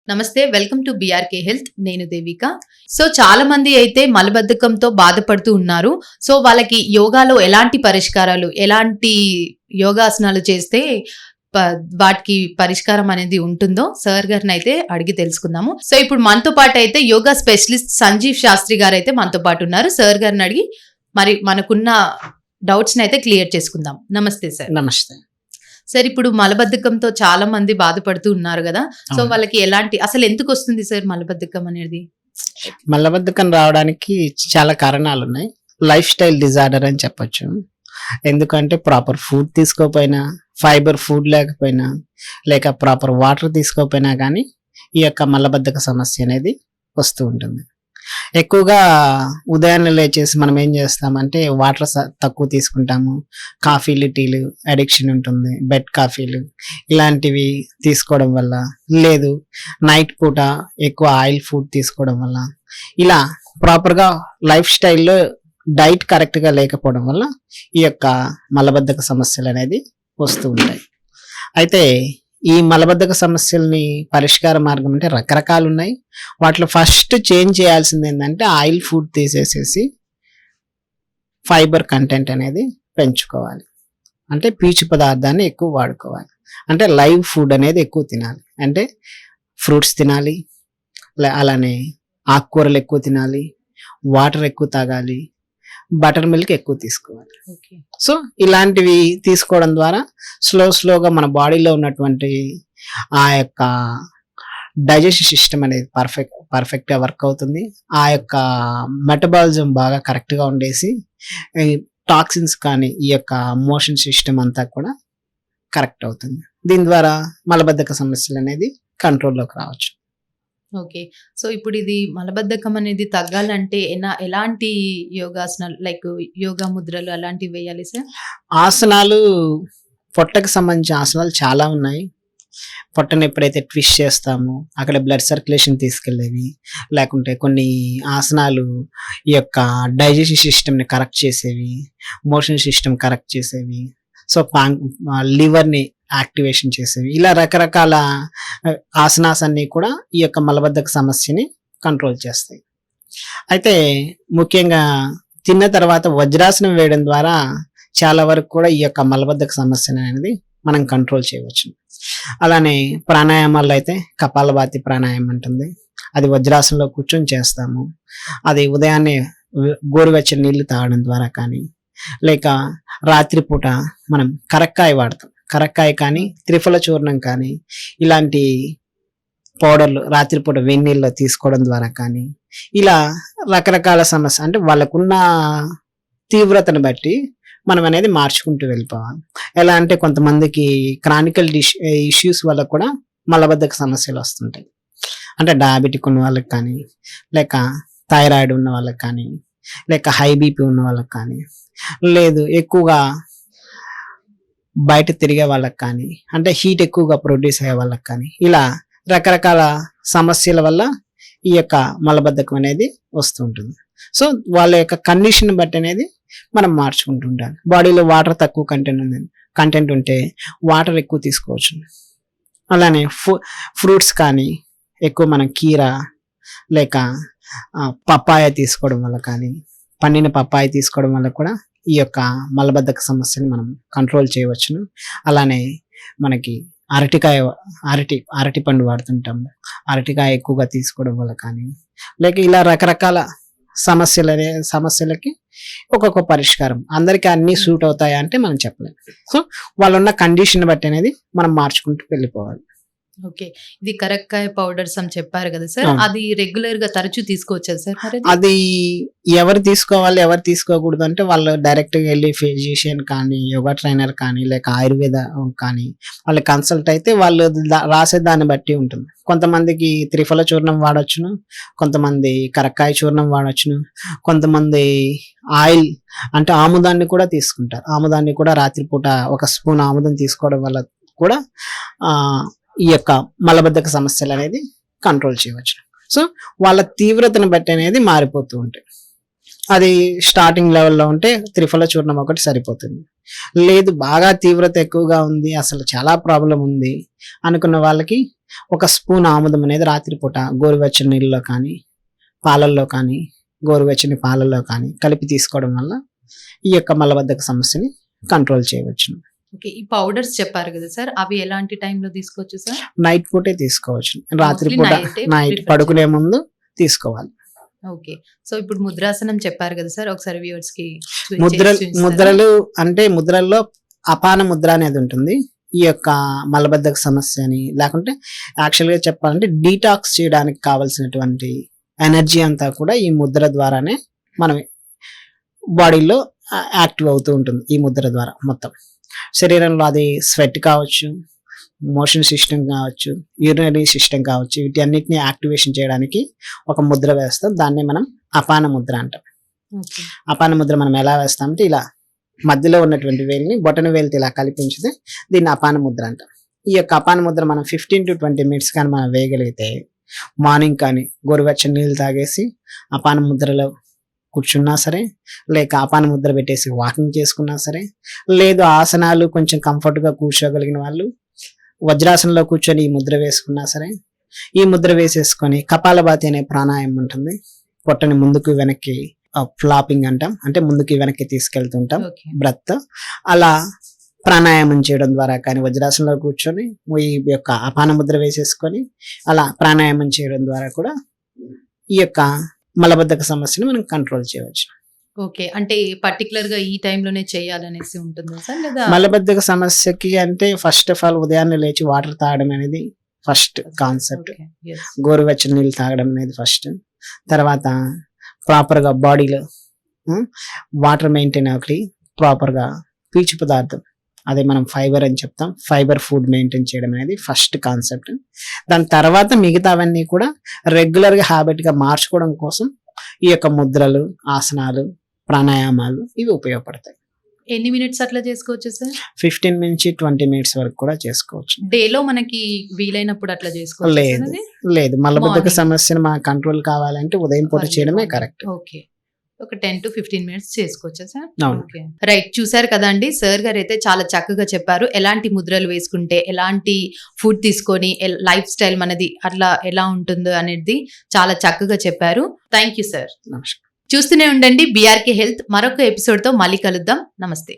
నమస్తే, welcome to BRK health. నేను Devika. So చాలా మంది అయితే మలబద్ధకంతో బాధపడుతూ ఉన్నారు. సో వాళ్ళకి యోగాలో ఎలాంటి పరిష్కారాలు, ఎలాంటి యోగాసనాలు చేస్తే వాటికి పరిష్కారం అనేది ఉంటుందో సార్ గారిని అయితే అడిగి తెలుసుకుందాము. సో ఇప్పుడు మనతో పాటు అయితే యోగా స్పెషలిస్ట్ సంజీవ్ శాస్త్రి గారు అయితే మనతో పాటు ఉన్నారు. సార్ గారిని అడిగి మరి మనకున్న డౌట్స్ అయితే క్లియర్ చేసుకుందాం. నమస్తే సార్. నమస్తే సార్, ఇప్పుడు మలబద్ధకంతో చాలా మంది బాధపడుతూ ఉన్నారు కదా. సో వాళ్ళకి అసలు ఎందుకు వస్తుంది సార్ మలబద్ధకం అనేది? మలబద్ధకం రావడానికి చాలా కారణాలు ఉన్నాయి. లైఫ్ స్టైల్ డిజార్డర్ అని చెప్పొచ్చు. ఎందుకంటే ప్రాపర్ ఫుడ్ తీసుకోకపోయినా, ఫైబర్ ఫుడ్ లేకపోయినా, లేక ప్రాపర్ వాటర్ తీసుకోకపోయినా కానీ ఈ యొక్క మలబద్ధక సమస్య అనేది వస్తూ ఉంటుంది. ఎక్కువగా ఉదయాన్నే లేచేసి మనం ఏం చేస్తామంటే వాటర్ తక్కువ తీసుకుంటాము. కాఫీలు, టీలు అడిక్షన్ ఉంటుంది. బెడ్ కాఫీలు ఇలాంటివి తీసుకోవడం వల్ల, లేదు నైట్ పూట ఎక్కువ ఆయిల్ ఫుడ్ తీసుకోవడం వల్ల, ఇలా ప్రాపర్గా లైఫ్ స్టైల్లో డైట్ కరెక్ట్గా లేకపోవడం వల్ల ఈ యొక్క మలబద్ధక సమస్యలు అనేది వస్తూ ఉంటాయి. అయితే ఈ మలబద్ధక సమస్యల్ని పరిష్కార మార్గం అంటే రకరకాలు ఉన్నాయి. వాటిలో ఫస్ట్ చేంజ్ చేయాల్సింది ఏంటంటే ఆయిల్ ఫుడ్ తీసేసేసి ఫైబర్ కంటెంట్ అనేది పెంచుకోవాలి. అంటే పీచు పదార్థాన్ని ఎక్కువ వాడుకోవాలి. అంటే లైవ్ ఫుడ్ అనేది ఎక్కువ తినాలి. అంటే ఫ్రూట్స్ తినాలి, అలానే ఆకుకూరలు ఎక్కువ తినాలి, వాటర్ ఎక్కువ తాగాలి, బటర్ మిల్క్ ఎక్కువ తీసుకోవాలి. సో ఇలాంటివి తీసుకోవడం ద్వారా స్లోగా మన బాడీలో ఉన్నటువంటి ఆ యొక్క డైజెషన్ సిస్టమ్ అనేది పర్ఫెక్ట్గా వర్క్ అవుతుంది. ఆ యొక్క మెటబాలిజం బాగా కరెక్ట్గా ఉండేసి టాక్సిన్స్ కానీ ఈ యొక్క మోషన్ సిస్టమ్ అంతా కూడా కరెక్ట్ అవుతుంది. దీని ద్వారా మలబద్ధక సమస్యలు అనేది కంట్రోల్లోకి రావచ్చు. ఓకే. సో ఇప్పుడు ఇది మలబద్ధకం అనేది తగ్గాలంటే ఎలాంటి యోగాసనాలు, లైక్ యోగా ముద్రలు అలాంటివి వేయాలి సార్? ఆసనాలు, పొట్టకు సంబంధించిన ఆసనాలు చాలా ఉన్నాయి. పొట్టను ఎప్పుడైతే ట్విస్ట్ చేస్తామో అక్కడ బ్లడ్ సర్క్యులేషన్ తీసుకెళ్ళేవి, లేకుంటే కొన్ని ఆసనాలు ఈ యొక్క డైజెషన్ సిస్టమ్ని కరెక్ట్ చేసేవి, మోషన్ సిస్టమ్ కరెక్ట్ చేసేవి, సో లివర్ని యాక్టివేషన్ చేసేవి, ఇలా రకరకాల ఆసనాస్ అన్నీ కూడా ఈ యొక్క మలబద్ధక సమస్యని కంట్రోల్ చేస్తాయి. అయితే ముఖ్యంగా తిన్న తర్వాత వజ్రాసనం వేయడం ద్వారా చాలా వరకు కూడా ఈ యొక్క మలబద్ధక సమస్యని అనేది మనం కంట్రోల్ చేయవచ్చు. అలానే ప్రాణాయామాల్లో అయితే కపాలభాతి ప్రాణాయామం ఉంటుంది. అది వజ్రాసనంలో కూర్చొని చేస్తాము. అది ఉదయాన్నే గోరువెచ్చని నీళ్లు తాగడం ద్వారా కానీ, లేక రాత్రిపూట మనం కరక్కాయ వాడతాం. కరక్కాయ కానీ, త్రిఫల చూర్ణం కానీ, ఇలాంటి పౌడర్లు రాత్రిపూట వేడినీళ్ళలో తీసుకోవడం ద్వారా కానీ, ఇలా రకరకాల సమస్య అంటే వాళ్ళకున్న తీవ్రతను బట్టి మనం అనేది మార్చుకుంటూ వెళ్ళిపోవాలి. ఎలా అంటే కొంతమందికి క్రానికల్ ఇష్యూస్ వల్ల కూడా మలబద్ధక సమస్యలు వస్తుంటాయి. అంటే డయాబెటిక్ ఉన్న వాళ్ళకి కానీ, లేక థైరాయిడ్ ఉన్న వాళ్ళకి కానీ, లేక హై బీపీ ఉన్న వాళ్ళకి కానీ, లేదు ఎక్కువగా బయట తిరిగే వాళ్ళకి కానీ, అంటే హీట్ ఎక్కువగా ప్రొడ్యూస్ అయ్యే వాళ్ళకి కానీ, ఇలా రకరకాల సమస్యల వల్ల ఈ యొక్క మలబద్ధకం అనేది వస్తూ ఉంటుంది. సో వాళ్ళ యొక్క కండిషన్ బట్టి అనేది మనం మార్చుకుంటూ ఉండాలి. బాడీలో వాటర్ తక్కువ కంటెంట్ ఉంటే వాటర్ ఎక్కువ తీసుకోవచ్చు. అలానే ఫ్రూట్స్ కానీ ఎక్కువ మనం కీరా లేక పప్పాయ తీసుకోవడం వల్ల కానీ, పండిన పప్పాయ తీసుకోవడం వల్ల కూడా ఈ యొక్క మలబద్ధక సమస్యని మనం కంట్రోల్ చేయవచ్చును. అలానే మనకి అరటి పండు వాడుతుంటాము. అరటికాయ ఎక్కువగా తీసుకోవడం వల్ల కానీ, లేక ఇలా రకరకాల సమస్యలకి ఒక్కొక్క పరిష్కారం. అందరికీ అన్ని సూట్ అవుతాయా అంటే మనం చెప్పలేము. సో వాళ్ళున్న కండిషన్ బట్టి అనేది మనం మార్చుకుంటూ వెళ్ళిపోవాలి. ఓకే. ఇది కరక్కాయ పౌడర్స్ అని చెప్పారు కదా సార్, అది రెగ్యులర్ గా తరచూ తీసుకోవచ్చా సార్? అది ఎవరు తీసుకోవాలి, ఎవరు తీసుకోకూడదు అంటే వాళ్ళు డైరెక్ట్ గా వెళ్ళి ఫిజిషియన్ కానీ, యోగా ట్రైనర్ కానీ, లేక ఆయుర్వేద కానీ వాళ్ళు కన్సల్ట్ అయితే వాళ్ళు రాసే దాన్ని బట్టి ఉంటుంది. కొంతమందికి త్రిఫల చూర్ణం వాడొచ్చును, కొంతమంది కరక్కాయ చూర్ణం వాడొచ్చును, కొంతమంది ఆయిల్ అంటే ఆముదాన్ని కూడా తీసుకుంటారు. ఆముదాన్ని కూడా రాత్రిపూట ఒక స్పూన్ ఆముదం తీసుకోవడం వల్ల కూడా ఈ యొక్క మలబద్ధక సమస్యలు అనేది కంట్రోల్ చేయవచ్చు. సో వాళ్ళ తీవ్రతను బట్టి అనేది మారిపోతూ ఉంటాయి. అది స్టార్టింగ్ లెవెల్లో ఉంటే త్రిఫల చూర్ణం ఒకటి సరిపోతుంది. లేదు బాగా తీవ్రత ఎక్కువగా ఉంది, అసలు చాలా ప్రాబ్లం ఉంది అనుకున్న వాళ్ళకి ఒక స్పూన్ ఆముదం అనేది రాత్రిపూట గోరువెచ్చని నీళ్ళలో కానీ పాలల్లో కానీ గోరువెచ్చని పాలల్లో కానీ కలిపి తీసుకోవడం వల్ల ఈ యొక్క మలబద్ధక సమస్యని కంట్రోల్ చేయవచ్చు. ఓకే. ఈ పౌడర్స్ చెప్పారు కదా సార్, అవి ఎలాంటి టైంలో తీసుకోవచ్చు సార్? నైట్ పూటే తీసుకోవచ్చు, రాత్రిపూట night నైట్ prefer పడుకునే ముందు తీసుకోవాలి. ఓకే. సో ఇప్పుడు ముద్రాసనం చెప్పారు కదా సార్, ఒకసారి వ్యూవర్స్ కి ముద్రలు అంటే ముద్రల్లో అపాన ముద్ర అనేది ఉంటుంది. ఈ యొక్క మలబద్ధక సమస్యని లేకుంటే యాక్చువల్గా చెప్పాలంటే డీటాక్స్ చేయడానికి కావాల్సినటువంటి ఎనర్జీ అంతా కూడా ఈ ముద్ర ద్వారానే మనం బాడీలో యాక్టివ్ అవుతూ ఉంటుంది. ఈ ముద్ర ద్వారా మొత్తం శరీరంలో అది స్వెట్ కావచ్చు, మోషన్ సిస్టమ్ కావచ్చు, యూరినరీ సిస్టమ్ కావచ్చు, వీటన్నిటిని యాక్టివేషన్ చేయడానికి ఒక ముద్ర వేస్తాం. దాన్ని మనం అపాన ముద్ర అంటాం. అపాన ముద్ర మనం ఎలా వేస్తామంటే ఇలా మధ్యలో ఉన్నటువంటి వేలిని బొటన వేలితో ఇలా కలిపించితే దీన్ని అపాన ముద్ర అంటాం. ఈ యొక్క అపాన ముద్ర మనం 15 to 20 minutes కానీ మనం వేయగలిగితే మార్నింగ్ కానీ గోరువెచ్చని నీళ్ళు తాగేసి అపాన ముద్రలో కూర్చున్నా సరే, లేక అపాన ముద్ర పెట్టేసి వాకింగ్ చేసుకున్నా సరే, లేదు ఆసనాలు కొంచెం కంఫర్ట్గా కూర్చోగలిగిన వాళ్ళు వజ్రాసనంలో కూర్చొని ఈ ముద్ర వేసుకున్నా సరే, ఈ ముద్ర వేసేసుకొని కపాలభాతి అనే ప్రాణాయామం ఉంటుంది. పొట్టని ముందుకు వెనక్కి ఫ్లాపింగ్ అంటాం, అంటే ముందుకి వెనక్కి తీసుకెళ్తుంటాం బ్రెత్. అలా ప్రాణాయామం చేయడం ద్వారా కానీ వజ్రాసనంలో కూర్చొని ఈ యొక్క అపాన ముద్ర వేసేసుకొని అలా ప్రాణాయామం చేయడం ద్వారా కూడా ఈ యొక్క మలబద్ధక సమస్యను మనం కంట్రోల్ చేయవచ్చు. ఓకే. అంటే పర్టికులర్ గా ఈ టైంలోనే చేయాలనేసి ఉంటుందా సార్, లేదా మలబద్ధక సమస్యకి అంటే ఫస్ట్ ఆఫ్ ఆల్ ఉదయాన్నే లేచి వాటర్ తాగడం అనేది ఫస్ట్ కాన్సెప్ట్. గోరువెచ్చని నీళ్ళు తాగడం అనేది ఫస్ట్. తర్వాత ప్రాపర్ గా బాడీలో వాటర్ మెయింటైన్ ఒకటి, ప్రాపర్ గా పీచు పదార్థం అదే మనం ఫైబర్ అని చెప్తాం, ఫైబర్ ఫుడ్ మెయింటైన్ చేయడం అనేది ఫస్ట్ కాన్సెప్ట్. దాని తర్వాత మిగతావన్నీ కూడా రెగ్యులర్ గా హ్యాబిట్ గా మార్చుకోవడం కోసం ఈ యొక్క ముద్రలు, ఆసనాలు, ప్రాణాయామాలు ఇవి ఉపయోగపడతాయి. ఎన్ని మినిట్స్ అట్లా చేసుకోవచ్చు సార్? 15 నుంచి 20 minutes వరకు కూడా చేసుకోవచ్చు. డేలో మనకి వీలైనప్పుడు అట్లా చేసుకోవచ్చు? లేదు, మలబద్ధక సమస్యను మన కంట్రోల్ కావాలంటే ఉదయం పూట చేయడమే కరెక్ట్. ఓకే. ఒక 10 to 15 minutes చేసుకోవచ్చా సార్? అవును. ఓకే. రైట్. చూసారు కదండి, సార్ గారు అయితే చాలా చక్కగా చెప్పారు. ఎలాంటి ముద్రలు వేసుకుంటే, ఎలాంటి ఫుడ్ తీసుకొని, లైఫ్ స్టైల్ మనది అట్లా ఎలా ఉంటుందో అనేది చాలా చక్కగా చెప్పారు. Thank you sir. నమస్కారం. చూస్తూనే ఉండండి బీఆర్కే హెల్త్. మరొక ఎపిసోడ్ తో మళ్ళీ కలుద్దాం. నమస్తే.